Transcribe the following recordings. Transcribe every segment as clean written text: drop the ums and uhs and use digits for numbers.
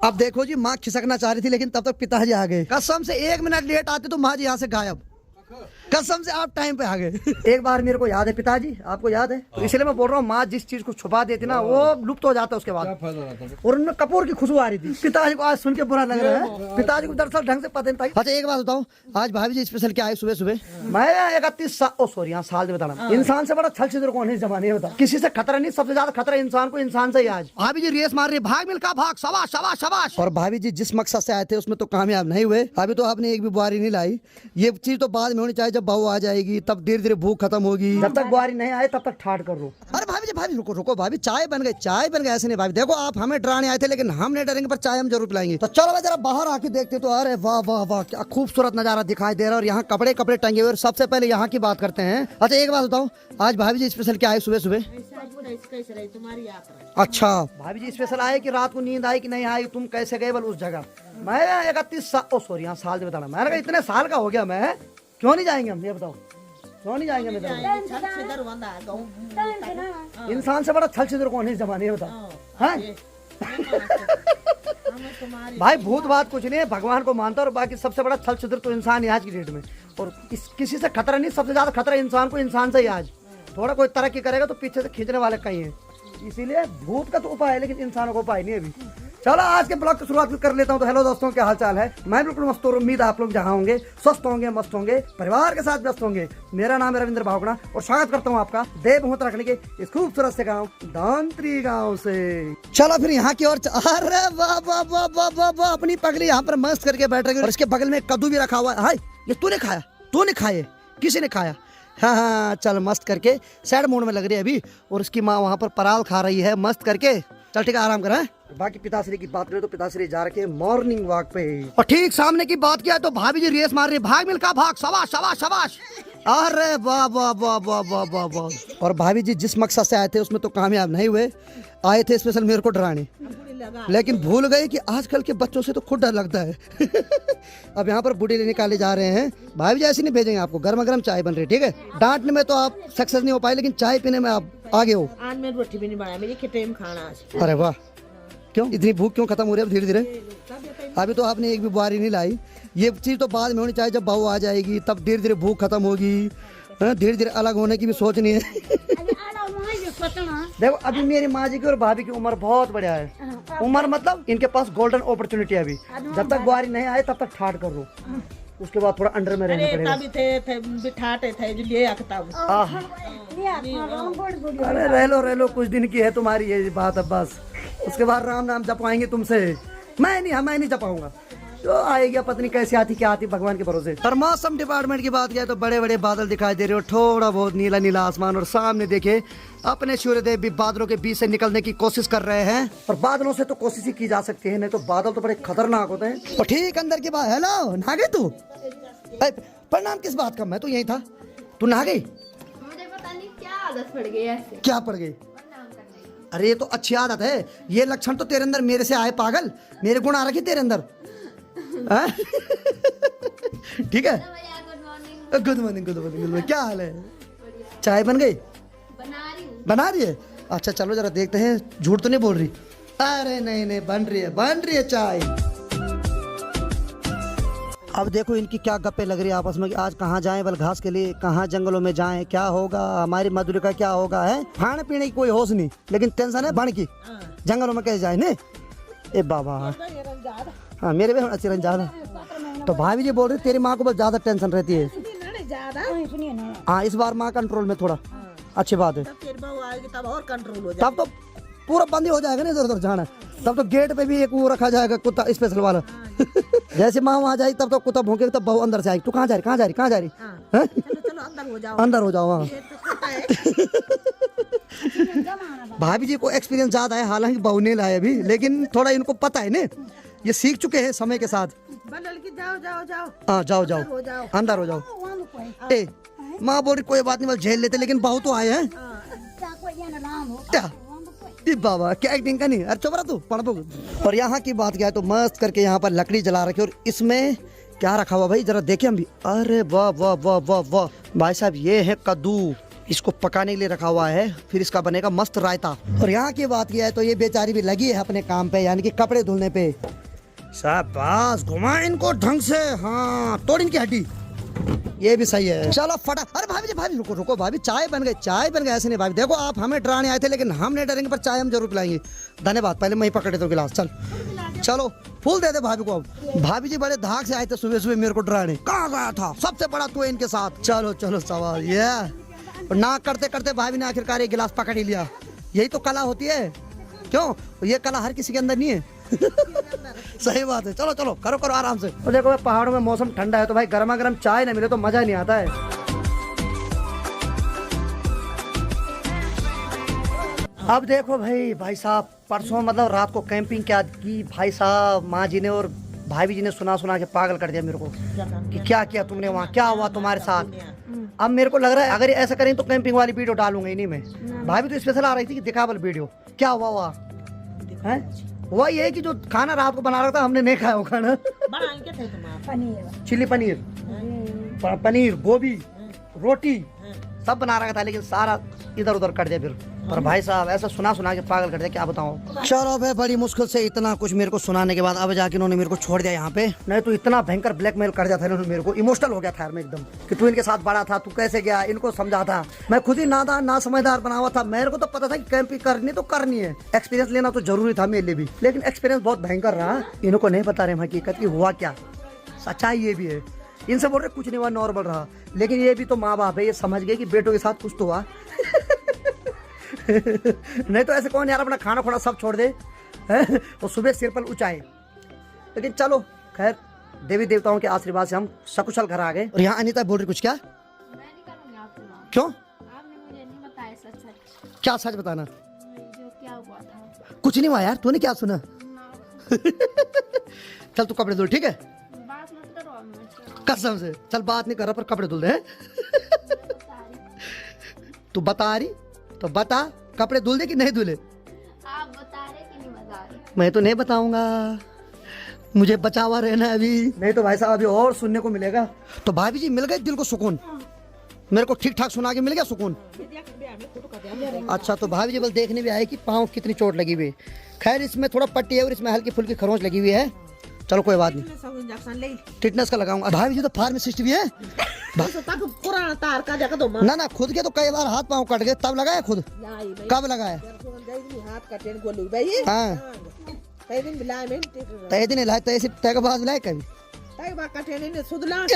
अब देखो जी, माँ खिसकना चाह रही थी लेकिन तब तक पिताजी आ गए। कसम से 1 मिनट लेट आते तो माँ जी यहाँ से गायब। कसम से आप टाइम पे आ गए। एक बार मेरे को याद है पिताजी, आपको याद है, तो इसलिए मैं बोल रहा हूँ, माँ जिस चीज को छुपा देती ना वो लुप्त हो जाता है उसके बाद। और उनमें कपूर की खुशबू आ रही थी। पिताजी को आज सुन के बुरा लग रहा है, पिताजी को दरअसल ढंग से पता नहीं था। अच्छा एक बात बताओ, आज भाभी जी स्पेशल क्या है सुबह सुबह? मैं 31 साल से बताना, इंसान से बड़ा छल छिद्र कौन है इस जमाने में? बता, किसी से खतरा नहीं, सबसे ज्यादा खतरा इंसान को इंसान से ही। आज भाभी जी रेस मार रही है, भाग मिल्खा भाग, शाबाश शाबाश शाबाश। और भाभी जी जिस मकसद से आए थे उसमें तो कामयाब नहीं हुए। अभी तो आपने एक भी बुआरी नहीं लाई। ये चीज तो बाद में होनी चाहिए, जब बहू आ जाएगी तब धीरे धीरे भूख खत्म होगी। जब तक बुआरी नहीं आए तब तक ठाट कर लो। अरे भाभी जी, भाभी रुको रुको, भाभी चाय बन गई, चाय बन गई। ऐसे नहीं भाभी, देखो आप हमें डराने आए थे लेकिन हम नहीं डरेंगे, पर चाय हम जरूर पिलाएंगे। तो चलो भाई जरा बाहर आके देखते तो। अरे वाह वाह वाह, क्या खूबसूरत नजारा दिखाई दे रहा है। और यहाँ कपड़े कपड़े टंगे हुए। और सबसे पहले यहाँ की बात करते हैं। अच्छा एक बात बताओ, आज भाभी जी स्पेशल क्या है सुबह सुबह? अच्छा भाभी जी स्पेशल आए कि रात को नींद आई कि नहीं आई, तुम कैसे गए बोल उस जगह? मैं 31 साल से बताना, मैंने कहा इतने साल का हो गया मैं, क्यों नहीं जाएंगे हम? ये बताओ क्यों नहीं जाएंगे? इंसान से बड़ा छल छिद्र कौन है इस जमाने में? बताओ हैं? भाई भूत बात कुछ नहीं है, भगवान को मानता है। और बाकी सबसे बड़ा छल छिद्र तो इंसान है आज की डेट में। और किसी से खतरा नहीं, सबसे ज्यादा खतरा इंसान को इंसान से ही। आज थोड़ा कोई तरक्की करेगा तो पीछे से खींचने वाले कहीं है। इसीलिए भूत का तो उपाय है लेकिन इंसानों का उपाय नहीं है अभी। चलो आज के ब्लॉग की शुरुआत कर लेता हूँ। तो हेलो दोस्तों, क्या हाल चाल है? मैं बिल्कुल मस्त हूँ। उम्मीद आप लोग जहाँ होंगे स्वस्थ होंगे, मस्त होंगे, परिवार के साथ व्यस्त होंगे। मेरा नाम है रविंद्र भावगड़ा और स्वागत करता हूँ आपका देवभूत रखने के इस खूबसूरत से गाँव दांत्री गाँव से। चलो फिर यहाँ की ओर। अरे वाह वाह वाह वाह वाह वाह, अपनी पगली यहाँ पर मस्त करके बैठ रही है। और इसके बगल में कद्दू भी रखा हुआ है। हाय, ये तूने खाया? तूने खाए? किसी ने खाया? हाँ हाँ, चल मस्त करके सैड मूड में लग रही है अभी। और उसकी माँ वहाँ पर पराल खा रही है मस्त करके। चल ठीक है, आराम कर। बाकी पिताश्री की बात करें तो पिताश्री जा रखे मॉर्निंग वॉक पे। और ठीक सामने की बात किया तो भाभी जी रेस मार रही है, भाग मिल्खा भाग, शाबाश शाबाश शाबाश। अरे वाह वाह वाह वाह वाह वाह वाह। और भाभी जी जिस मकसद से आए थे उसमें तो कामयाब नहीं हुए। आए थे स्पेशल मेरे को डराने, लेकिन भूल गए कि आजकल के बच्चों से तो खुद डर लगता है। अब यहाँ पर बूढ़े निकाले जा रहे हैं। भाभी जी ऐसे नहीं भेजेंगे आपको, गर्मा गर्म चाय बन रही है। ठीक है, डांटने में तो आप सक्सेस नहीं हो पाए लेकिन चाय पीने में आप आगे हो। आज मैं रोटी भी नहीं बनाया, मेरी टाइम खाना आज। अरे वाह, क्यों इतनी भूख क्यों खत्म हो रही है धीरे धीरे? अभी तो आपने एक भी बुआरी नहीं लाई। ये चीज तो बाद में होनी चाहिए, जब बहू आ जाएगी तब धीरे धीरे भूख खत्म होगी। धीरे धीरे अलग होने की भी सोच नहीं है। देखो अभी मेरी माँ जी की और भाभी की उम्र बहुत बढ़िया है। उम्र मतलब इनके पास गोल्डन अपॉर्चुनिटी है अभी। जब तक बुआरी नहीं आए तब तक ठाट कर लो, उसके बाद थोड़ा अंडर में रहना पड़ेगा। अरे रह लो कुछ दिन की है तुम्हारी ये बात। अब बस उसके बाद राम नाम जपाएंगे तुमसे। मैं नहीं जपाऊंगा। जो आएगी पत्नी कैसी आती क्या आती भगवान के भरोसे। और मौसम डिपार्टमेंट की बात किया तो बड़े बड़े बादल दिखाई दे रहे हो, थोड़ा बहुत नीला नीला आसमान। और सामने देखे अपने सूर्यदेव भी बादलों के बीच से निकलने की कोशिश कर रहे हैं। और बादलों से तो कोशिश ही की जा सकती है, नहीं तो बादल तो बड़े खतरनाक होते हैं। और ठीक अंदर की बात। हेलो, नहा गई तू? प्रणाम किस बात का? मैं तो यही था, तू नहा गई? मुझे पता नहीं क्या आदत पड़ गई ऐसे। क्या पड़ गई? अरे ये तो अच्छी आदत है। ये लक्षण तो तेरे अंदर मेरे से आए पागल, मेरे गुण आ रखे तेरे अंदर। ठीक है, गुड मॉर्निंग गुड मॉर्निंग। क्या हाल है? चाय बन गई? बना रही है। अच्छा चलो जरा देखते हैं, झूठ तो नहीं बोल रही? अरे नहीं बन रही है चाय। अब देखो इनकी क्या गप्पे लग रही है आपस में। आज कहाँ जाएं बल घास के लिए, कहाँ जंगलों में जाएं, क्या होगा हमारी मधुरी का, क्या होगा है। खाने पीने की कोई होश नहीं लेकिन टेंशन है बन की। जंगलों में कैसे जाए ने? ए बाबा, हाँ मेरे भी अच्छी रंजाद। तो भाभी जी बोल रही तेरी माँ को बस ज्यादा टेंशन रहती है। हाँ इस बार माँ कंट्रोल में थोड़ा। अच्छी बात है, तब और कंट्रोल हो जाएगा। तब तो पूरा बंद ही हो जाएगा ना इधर उधर जाना। तब तो गेट पे भी एक वो रखा जाएगा कुत्ता स्पेशल वाला। जैसे माँ वहाँ जाएगी तब तो कुत्ता भौंकेगा, तब बहू अंदर से आएगी। तू कहाँ जा रही? चलो अंदर हो जाओ वहाँ। भाभी जी को एक्सपीरियंस ज्यादा है, हालांकि बहू ने लाया अभी, लेकिन थोड़ा इनको पता है ना, ये सीख चुके हैं समय के साथ। हाँ जाओ अंदर हो जाओ। ए माँ बोल रही कोई बात नहीं, बस झेल लेते, लेकिन बहू तो आए हैं। क्या बाबा क्या एक्टिंग का नहीं। अरे चुप रहा तू, पढ़। और यहाँ की बात क्या है तो मस्त करके यहाँ पर लकड़ी जला रखी। और इसमें क्या रखा हुआ भाई जरा देखे हम भी। अरे वाह वाह वाह वाह वाह भाई साहब, ये है कद्दू। इसको पकाने के लिए रखा हुआ है, फिर इसका बनेगा मस्त रायता। और यहाँ की बात किया है तो ये बेचारी भी लगी है अपने काम पे, यानी कि कपड़े धुलने पे। शाबाश, घुमा इनको ढंग से, हाँ तोड़ इनकी हड्डी, ये भी सही है। चलो फटा, अरे भाभी जी भाभी रुको रुको भाभी, चाय बन गई, चाय बन गई। ऐसे नहीं भाभी, देखो आप हमें डराने आए थे लेकिन हम नहीं डरेंगे, पर चाय हम जरूर पिलाएंगे। धन्यवाद, पहले मैं ही पकड़े तो गिलास। चलो फूल दे दे भाभी को। अब भाभी जी बड़े धाक से आए थे सुबह सुबह मेरे को डराने, कहाँ गया था, सबसे बड़ा तू है इनके साथ। चलो चलो सवाल ये ना करते करते भाभी ने आखिरकार एक गिलास पकड़ ही लिया। यही तो कला होती है, क्यों? ये कला हर किसी के अंदर नहीं है। सही बात है। चलो चलो करो करो आराम से। तो देखो पहाड़ों में मौसम ठंडा है तो भाई गर्मा गर्म चाय ना मिले तो मजा नहीं आता है। अब देखो भाई साहब, परसों मतलब रात को कैंपिंग क्या की भाई साहब, माँ जी ने और भाभी जी ने सुना सुना के पागल कर दिया मेरे को कि क्या किया तुमने वहाँ, क्या हुआ तुम्हारे साथ। अब मेरे को लग रहा है अगर ऐसा करें तो कैंपिंग वाली वीडियो डालूंगा ही नहीं मैं। भाभी तो स्पेशल आ रही थी कि दिखावल वीडियो, क्या हुआ वहाँ हुआ ये है कि जो खाना रात को बना रहा था हमने नहीं खाया वो खाना। चिल्ली पनीर गोभी रोटी सब बना रखा था, लेकिन सारा इधर उधर कर दिया फिर। पर भाई साहब ऐसा सुना सुना के पागल कर दिया, क्या बताऊं। चलो भाई बड़ी मुश्किल से इतना कुछ मेरे को सुनाने के बाद अब जाके इन्होंने मेरे को छोड़ दिया यहाँ पे, नहीं तो इतना भयंकर ब्लैकमेल कर दिया था इन्होंने मेरे को। इमोशनल हो गया था यार मैं एकदम कि तू इनके साथ बड़ा था, तू कैसे गया, इनको समझा था। मैं खुद ही नादान ना समझदार बना हुआ था। मेरे को तो पता था कि कैंपिंग करनी तो करनी है, एक्सपीरियंस लेना तो जरूरी था मेरे लिए भी, लेकिन एक्सपीरियंस बहुत भयंकर रहा। इनको नहीं बता रहे हकीकत की हुआ क्या, सच्चाई ये भी है। इनसे बोल रहे कुछ नहीं हुआ, नॉर्मल रहा, लेकिन ये भी तो माँ बाप है, ये समझ गए कि बेटों के साथ कुछ तो हुआ। नहीं तो ऐसे कौन यार अपना खाना खोना सब छोड़ दे और सुबह सिर पर ऊंचाए। लेकिन चलो खैर, देवी देवताओं के आशीर्वाद से हम सकुशल घर आ गए। और यहाँ अनीता बोल रही कुछ, क्या मैं नहीं करूंगी आपसे बात। क्यों? आपने मुझे नहीं बताया सच सच। क्या सच बताना? जो क्या हुआ था। कुछ नहीं हुआ यार, तूने क्या सुना? चल तू कपड़े धुल, ठीक है? बात मत करो अब मुझसे। कसम से चल बात नहीं कर रहा, पर कपड़े धुल दे। तू बता रही तो बता, कपड़े धुल दे कि नहीं धुले? आप बता रहे कि नहीं बता रहे? मैं तो नहीं बताऊंगा, मुझे बचा हुआ रहना अभी, नहीं तो भाई साहब अभी और सुनने को मिलेगा। तो भाभी जी मिल गए दिल को सुकून, मेरे को ठीक ठाक सुना के मिल गया सुकून। अच्छा तो भाभी जी बल देखने भी आए कि पाँव कितनी चोट लगी हुई है। खैर इसमें थोड़ा पट्टी है और इसमें हल्की फुल्की खरोंच लगी हुई है, चलो कोई बात नहीं, टिटनेस का लगाऊंगा। भाभी जी तो फार्मासिस्ट भी है। पुराना तार का जगह तो ना खुद के तो कई बार हाथ पाँव कट गए, तब लगाया खुद? कब लगाया? हाथ कटे गोलू भाई। हाँ तय दिन बिलाए में तय दिन लाए, तय से तय के बाद लाए कभी तय बार कटे नहीं सुधला।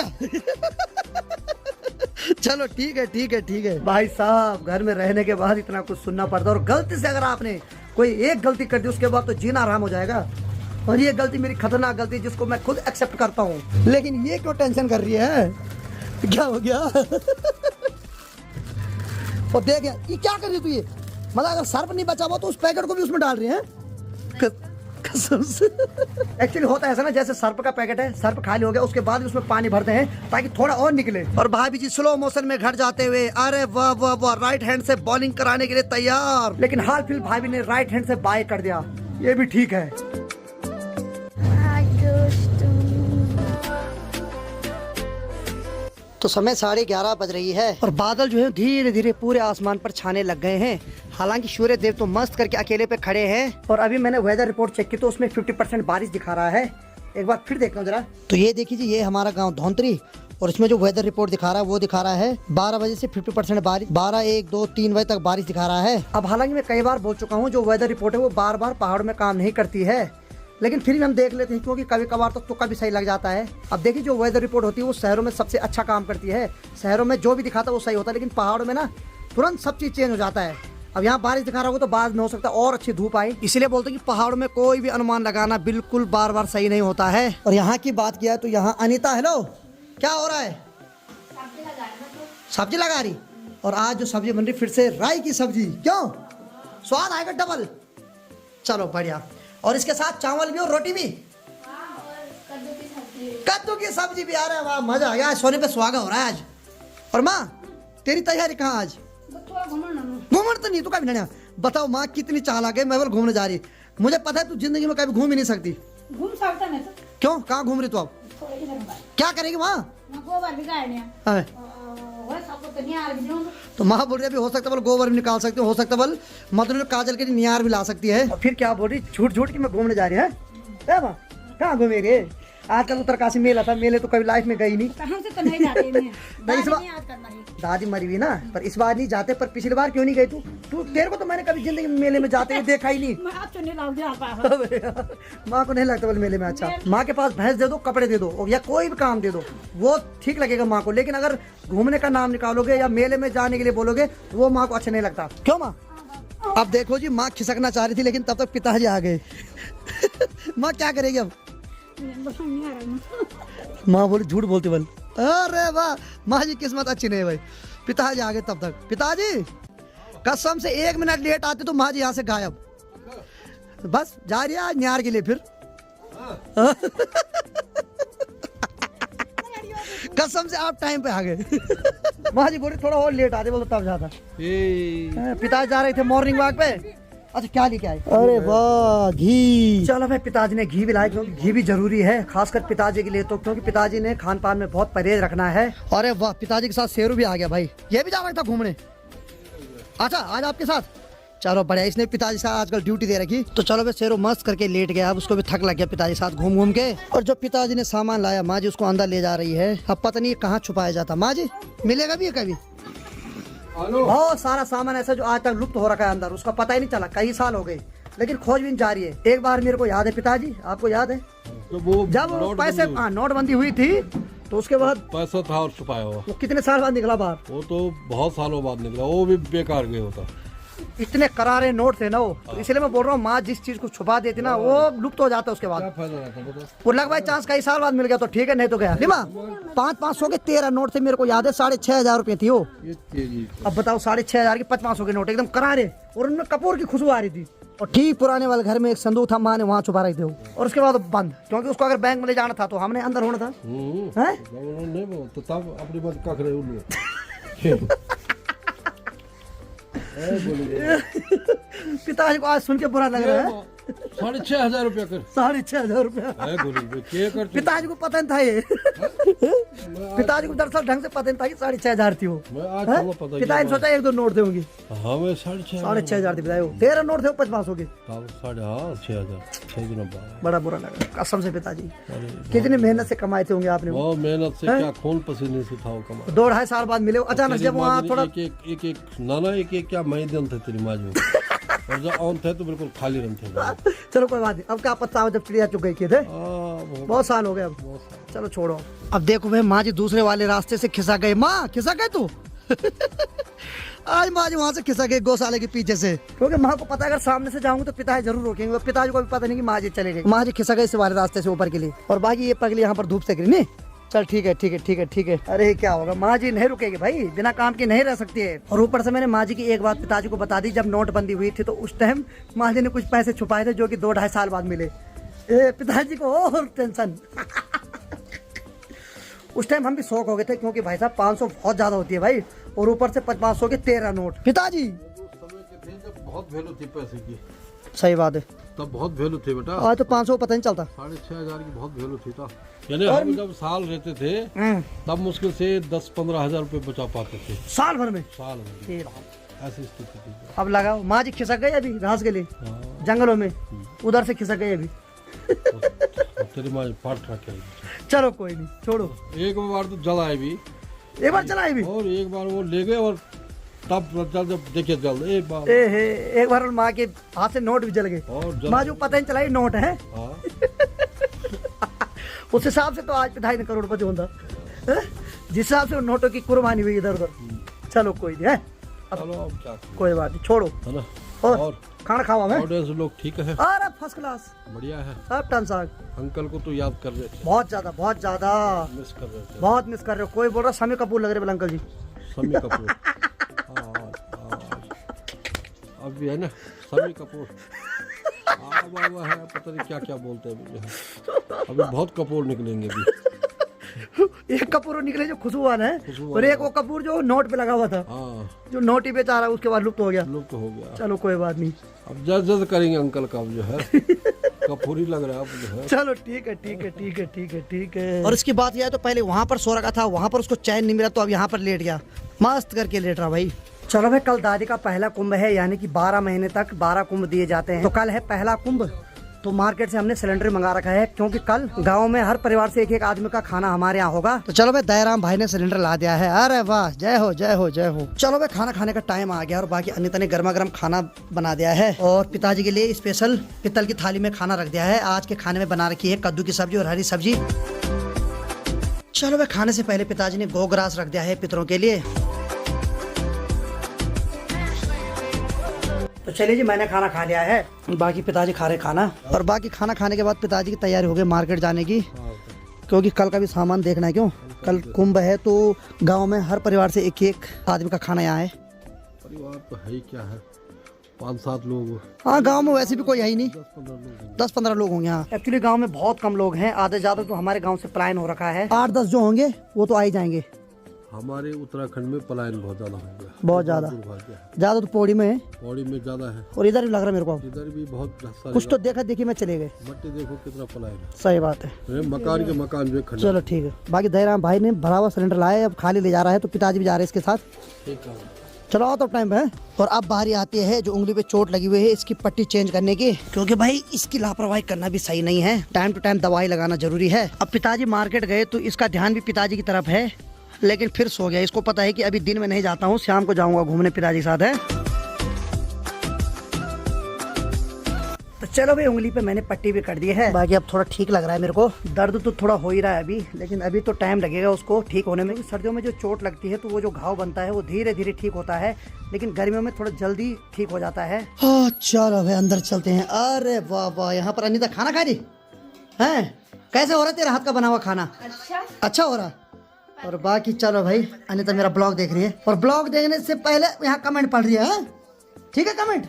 चलो ठीक है ठीक है ठीक है। भाई साहब घर में रहने के बाद इतना कुछ सुनना पड़ता है, और गलती से अगर आपने कोई एक गलती कर दी उसके बाद तो जीना आराम हो जाएगा। और ये गलती मेरी खतरनाक गलती जिसको मैं खुद एक्सेप्ट करता हूँ, लेकिन ये क्यों टेंशन कर रही है, क्या हो गया? और देख ये क्या कर रही तू, ये मतलब अगर सर्फ नहीं बचा हुआ तो उस पैकेट को भी उसमें डाल रही है। कसम से एक्चुअली होता है ऐसा ना, जैसे सर्फ का पैकेट है, सर्फ खाली हो गया उसके बाद उसमें पानी भरते हैं ताकि थोड़ा और निकले। और भाभी जी स्लो मोशन में घर जाते हुए, अरे वाह वाह वाह, राइट हैंड से बॉलिंग कराने के लिए तैयार, लेकिन हाल फिल भाभी ने राइट हैंड से बाय कर दिया, ये भी ठीक है। तो समय 11:30 बज रही है और बादल जो है धीरे धीरे पूरे आसमान पर छाने लग गए हैं। हालांकि सूर्य देव तो मस्त करके अकेले पे खड़े हैं। और अभी मैंने वेदर रिपोर्ट चेक की तो उसमें 50% बारिश दिखा रहा है। एक बार फिर देख लो जरा। तो ये देखिए जी, ये हमारा गांव धौंतरी, और इसमें जो वेदर रिपोर्ट दिखा रहा है वो दिखा रहा है 12 बजे से 50% बारिश, 12, 1, 2, 3 बजे तक बारिश दिखा रहा है। अब हालांकि मैं कई बार बोल चुका हूँ, जो वेदर रिपोर्ट है वो बार बार पहाड़ों में काम नहीं करती है, लेकिन फिर भी हम देख लेते हैं क्योंकि कभी कभार तो तुक्का भी सही लग जाता है। अब देखिए जो वेदर रिपोर्ट होती है वो शहरों में सबसे अच्छा काम करती है, शहरों में जो भी दिखाता है वो सही होता है, लेकिन पहाड़ों में ना तुरंत सब चीज चेंज हो जाता है। अब यहाँ बारिश दिखा रहा होगा तो बाद में हो सकता है और अच्छी धूप आई, इसलिए बोलते हैं कि पहाड़ों में कोई भी अनुमान लगाना बिल्कुल बार बार सही नहीं होता है। और यहाँ की बात किया तो यहाँ अनीता, हेलो क्या हो रहा है? सब्जी लगा रही, और आज जो सब्जी बन रही फिर से राई की सब्जी, क्यों? स्वाद आएगा डबल, चलो बढ़िया। और इसके साथ चावल भी और रोटी भी, कद्दू की सब्जी भी। आ रहा है, वाह मजा आ गया, सोने पे सुहागा हो रहा है आज। और माँ तेरी तैयारी कहाँ आज? घूमने तो नहीं, तू कभी नहीं। बताओ माँ कितनी चालाक है, मैं बोल घूमने जा रही, मुझे पता है तू जिंदगी में कभी घूम ही नहीं सकती। घूम सकता नहीं तो क्यों, कहाँ घूम रही तू अब? क्या करेगी माँ? गोबर भी गाड़ने हाँ। वह सब तो माँ बोल रही है अभी हो सकता है बोल गोबर भी निकाल सकते हो सकता है बोल मतलब काजल के लिए नियार भी ला सकती है। और फिर क्या बोल रही झूठ झूठ की मैं घूमने जा रही है माँ कहाँ घूमेंगे? आजकल उत्तरकाशी मेला था, मेले तो कभी लाइफ में गई नहीं। हमसे तो नहीं जाते हैं। इस बार दादी मरी हुई ना, पर इस बार नहीं जाते। पर पिछली बार क्यों नहीं गई तू तेरे को तो मैंने कभी जिंदगी में मेले में जाते हुए देखा ही नहीं। माँ को नहीं लगता बोले मेले में अच्छा। माँ के पास भैंस दे दो, कपड़े दे दो या कोई भी काम दे दो, वो ठीक लगेगा माँ को। लेकिन अगर घूमने का नाम निकालोगे या मेले में जाने के लिए बोलोगे वो माँ को अच्छा नहीं लगता। क्यों माँ? अब देखो जी माँ खिसकना चाह रही थी लेकिन तब तक पिताजी आ गए। माँ क्या करेगी अब? माँ बोली झूठ बोलती बोल। अरे वाह माँ जी किस्मत अच्छी नहीं भाई, पिताजी आ गए तब तक। पिताजी कसम से 1 मिनट लेट आते तो माँ जी यहाँ से गायब। बस जा रही है आज न्यार के लिए फिर। कसम से आप टाइम पे आ गए। माँ जी बोली थोड़ा और लेट आते बोलो तब जाता। पिताजी जा रहे थे मॉर्निंग वॉक पे। अच्छा क्या लेके आए? अरे वाह घी। चलो भाई पिताजी ने घी भी लाए क्योंकि घी भी जरूरी है खासकर पिताजी के लिए तो, क्योंकि पिताजी ने खान पान में बहुत परहेज रखना है। अरे वाह पिताजी के साथ शेरू भी आ गया भाई, ये भी जा रहा था घूमने। अच्छा आज आपके साथ चलो बढ़िया। इसने पिताजी साथ आजकल ड्यूटी दे रखी। तो चलो भाई शेरू मस्त करके लेट गया, अब उसको भी थक लग गया पिताजी साथ घूम घूम के। और जो पिताजी ने सामान लाया माँ जी उसको अंदर ले जा रही है। अब पता नहीं कहाँ छुपाया जाता। माँ जी मिलेगा भी कभी? बहुत सारा सामान ऐसा जो आज तक लुप्त हो रखा है अंदर, उसका पता ही नहीं चला। कई साल हो गए लेकिन खोजबीन जारी है। एक बार मेरे को याद है पिताजी, आपको याद है तो वो जब पैसे नोटबंदी हुई थी तो उसके बाद पैसा था और छुपाया हुआ, वो कितने साल बाद निकला बाहर? वो तो बहुत सालों बाद निकला, वो भी बेकार गया होता। इतने करारे नोट थे ना वो, तो इसलिए मैं बोल रहा हूँ माँ जिस चीज को छुपा देती ना वो लुप्त हो जाता है उसके बाद। क्या फायदा रहता बताओ? वो लग भाई चांस कई साल बाद मिल गया तो ठीक है, नहीं तो गया। निमा 500 के 13 नोट थे मेरे को याद है, 6,500 रुपए थी वो। ये तेजी अब बताओ 6,500 के 500 के नोट एकदम करारे और उनमें कपूर की खुशबू आ रही थी। और ठीक पुराने वाले घर में एक संदूक था, माँ ने वहाँ छुपा रहे थे वो। और उसके बाद बंद, क्योंकि उसको अगर बैंक में ले जाना था तो हमने अंदर होना था। हैं? नहीं बोल तो तब अपनी बात कख रहे उल्लू। पिताजी को आज सुन के बुरा लग रहा है। 6,500 रुपया कर। 6,500 रुपया पिताजी को पता नहीं था ये। पिताजी को दरअसल ढंग से पता नहीं था कि 6,500 थी वो। पिताजी सोचा 1-2 नोट थे होंगी। हमें 6,500 थी पिताजी, 13 नोट थे 500 के। 6,000 बड़ा बुरा लगा कसम से। पिताजी कितनी मेहनत से कमाए थे होंगे आपने? बहुत मेहनत से, क्या खून पसीने से था वो कमा। 2-2.5 साल बाद मिले अचानक जब वहाँ थोड़ा एक नाना एक क्या मई दिन थे तेरी माँ जो। और जब ऑन थे तो बिल्कुल खाली रन थे। चलो कोई बात नहीं, अब क्या पता जब चिड़िया चुग गई थे। बहुत साल हो गए अब, चलो छोड़ो। अब देखो भाई माँ जी दूसरे वाले रास्ते से खिसक गए। माँ खिसक गए तू? आज माँ जी वहाँ से खिसक गए गौशाले के पीछे से, क्योंकि माँ को पता है अगर सामने से जाऊंगी तो पिताजी जरूर रोकेंगे। पिताजी को भी पता नहीं कि माँ जी चले गए। माँ जी खिसक गए इस वाले रास्ते से ऊपर के लिए। और बाकी ये पगली यहाँ पर धूप से गिरी नहीं। चल ठीक है ठीक है ठीक है ठीक है। अरे क्या होगा, माँ जी नहीं रुकेगी भाई, बिना काम के नहीं रह सकती है। और ऊपर से मैंने माँ जी की एक बात पिताजी को बता दी, जब नोटबंदी हुई थी तो उस टाइम माँ जी ने कुछ पैसे छुपाए थे जो कि 2-2.5 साल बाद मिले। पिताजी को और टेंशन। उस टाइम हम भी शौक हो गए थे क्योंकि भाई साहब 500 बहुत ज्यादा होती है भाई, और ऊपर से 500 के 13 नोट। पिताजी बहुत वैल्यू थी पैसे की। सही बात है, तब बहुत वैल्यू थे बेटा। आज तो 500 पता नहीं चलता। 6,500 की बहुत वैल्यू थी था। यानी हम जब साल रहते थे तब मुश्किल से 10-15 हजार रुपए बचा पाते थे साल भर में। साल में ऐसी स्थिति थी। अब लगाओ माँ जी खिसक गई अभी घास के लिए जंगलों में, उधर से खिसक गई अभी। तेरी माँ पाट रखे। चलो कोई नहीं छोड़ो। एक बार तो जलाए भी, एक बार चलाए भी, और एक बार वो ले गए और तब जब देखे जल एक बार एक बार माँ के हाथ से नोट भी जल गए। और माँ जो पता नहीं चला ये नोट है। उस हिसाब से तो आज पिताजी ने करोड़पति होता, जिस हिसाब से नोटों की कुर्बानी हुई इधर उधर। चलो कोई नहीं है, अब क्या कोई बात नहीं छोड़ो। है ना। और खाना खावा मैं। लोग ठीक है? अरे फर्स्ट क्लास, बढ़िया है। सब टन साग। अंकल को तो याद कर रहे थे, बहुत ज्यादा मिस कर रहे थे, बहुत मिस कर रहे हो। कोई बोल रहा शम्मी कपूर लग रहे अंकल जी। शम्मी कपूर। अब भी है ना शम्मी कपूर। बाबा है, पता नहीं क्या क्या बोलते हैं मुझे। अभी बहुत कपूर निकलेंगे अभी। एक कपूर निकले जो खुशबू वाला है, और एक वो कपूर जो नोट पे लगा हुआ था, जो नोट ही बेचा रहा उसके बाद लुप्त हो गया। लुप्त हो गया। चलो कोई बात नहीं, अब जज करेंगे अंकल का अब जो है। कपूरी लग रहा है मुझे है। चलो ठीक है ठीक है ठीक है ठीक है ठीक है। और इसकी बात यह है तो पहले वहाँ पर सो रखा था, वहाँ पर उसको चैन नहीं मिला तो अब यहाँ पर लेट गया, मस्त करके लेट रहा भाई। चलो भाई, कल दादी का पहला कुंभ है, यानी कि 12 महीने तक 12 कुंभ दिए जाते हैं। तो कल है पहला कुंभ। तो मार्केट से हमने सिलेंडर मंगा रखा है, क्योंकि कल गांव में हर परिवार से एक एक आदमी का खाना हमारे यहाँ होगा। तो चलो भाई, दयाराम भाई ने सिलेंडर ला दिया है। अरे वाह, जय हो जय हो जय हो। चलो भाई, खाना खाने का टाइम आ गया और बाकी अनिता ने गर्मा गर्म खाना बना दिया है और पिताजी के लिए स्पेशल पित्तल की थाली में खाना रख दिया है। आज के खाने में बना रखी है कद्दू की सब्जी और हरी सब्जी। चलो भाई, खाने से पहले पिताजी ने गोग्रास रख दिया है पितरों के लिए। तो चलिए जी, मैंने खाना खा लिया है, बाकी पिताजी खा रहे खाना। और बाकी खाना खाने के बाद पिताजी की तैयारी हो गई मार्केट जाने की, क्योंकि कल का भी सामान देखना है। क्यों, कल कुंभ है तो गांव में हर परिवार से एक एक आदमी का खाना यहाँ है। परिवार तो है ही क्या है, 5-7 लोग। हाँ, गांव में वैसे भी कोई है ही नहीं, 10-15 लोग होंगे यहाँ। एक्चुअली गांव में बहुत कम लोग हैं, आधे ज्यादा तो हमारे गांव से पलायन हो रखा है। 8-10 जो होंगे वो तो आ ही जाएंगे। हमारे उत्तराखंड में पलायन बहुत ज्यादा हो गया, बहुत ज्यादा तो पौड़ी में है, पौड़ी में ज्यादा है और इधर भी लग रहा है मेरे को। इधर भी बहुत सारे कुछ तो देखा देखी में चले गए। मट्टी देखो कितना पलायन है। सही बात है। मकान के मकान जो खंडर। चलो ठीक है। बाकी दयाराम भाई ने भरा हुआ सिलेंडर लाया है, अब खाली ले जा रहा है, तो पिताजी भी जा रहे हैं इसके साथ। ठीक है, चलो आओ तो टाइम है। और अब बारी आती है जो उंगली पे चोट लगी हुई है इसकी पट्टी चेंज करने की, क्योंकि भाई इसकी लापरवाही करना भी सही नहीं है, टाइम टू टाइम दवाई लगाना जरूरी है। अब पिताजी मार्केट गए तो इसका ध्यान भी पिताजी की तरफ है, लेकिन फिर सो गया। इसको पता है कि अभी दिन में नहीं जाता हूँ, शाम को जाऊंगा घूमने पिताजी के साथ है। तो चलो भाई, उंगली पे मैंने पट्टी भी कर दी है, बाकी अब थोड़ा ठीक लग रहा है मेरे को। दर्द तो थोड़ा हो ही रहा है अभी, लेकिन अभी तो टाइम लगेगा उसको ठीक होने में। सर्दियों में जो चोट लगती है तो वो जो घाव बनता है वो धीरे धीरे ठीक होता है, लेकिन गर्मियों में थोड़ा जल्दी ठीक हो जाता है। चलो भाई, अंदर चलते हैं। अरे वाह वाह, यहाँ पर अनिता खाना खा रही है। कैसे हो रहा है तेरा हाथ का बना हुआ खाना? अच्छा हो रहा। और बाकी चलो भाई, अनिता मेरा ब्लॉग देख रही है, और ब्लॉग देखने से पहले यहाँ कमेंट पढ़ रही है। ठीक है कमेंट?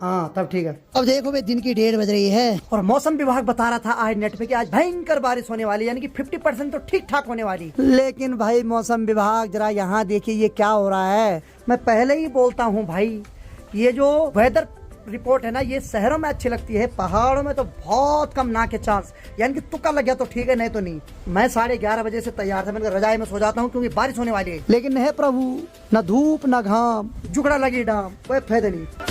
हाँ, तब ठीक है। अब देखो भाई, दिन की 1:30 बज रही है और मौसम विभाग बता रहा था आज नेट पे कि आज भयंकर बारिश होने वाली, यानी कि 50% तो ठीक ठाक होने वाली। लेकिन भाई मौसम विभाग जरा यहाँ देखिए ये क्या हो रहा है। मैं पहले ही बोलता हूँ भाई, ये जो वेदर रिपोर्ट है ना, ये शहरों में अच्छी लगती है, पहाड़ों में तो बहुत कम ना के चांस, यानी कि तुक्का लग गया तो ठीक है, नहीं तो नहीं। मैं 11:30 बजे से तैयार था, मैंने रजाई में सो जाता हूँ क्योंकि बारिश होने वाली है। लेकिन नहीं प्रभु, न धूप न घाम, जुगड़ा लगी डाम, कोई फायदा नहीं।